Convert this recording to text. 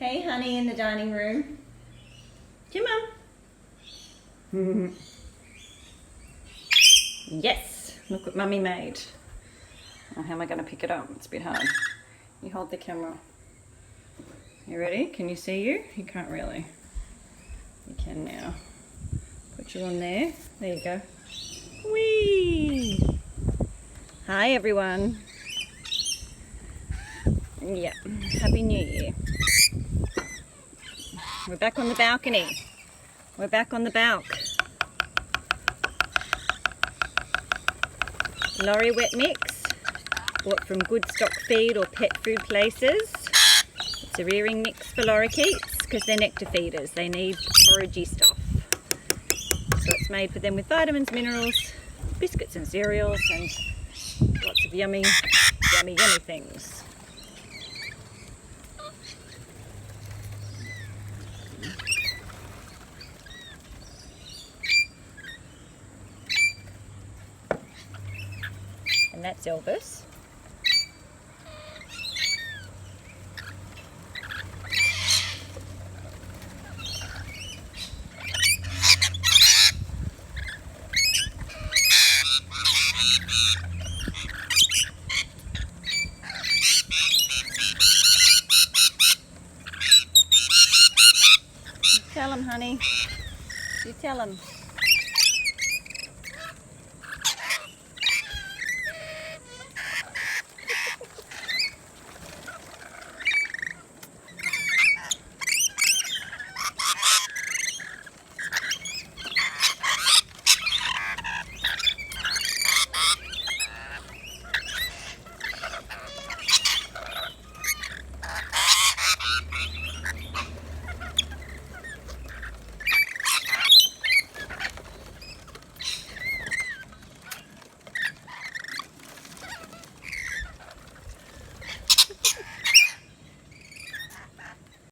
Hey, honey, in the dining room. Come on. Yes, look what Mummy made. Oh, how am I going to pick it up? It's a bit hard. You hold the camera. You ready? Can you see you? You can't really. You can now. Put you on there. There you go. Whee! Hi, everyone. Yeah, Happy New Year. We're back on the balcony. We're back on the balk. Lorry wet mix, bought from Good Stock Feed or pet food places. It's a rearing mix for lorikeets because they're nectar feeders. They need foragey stuff. So it's made for them with vitamins, minerals, biscuits and cereals, and lots of yummy, yummy, yummy things. And that's Elvis. Tell him, honey. You tell him.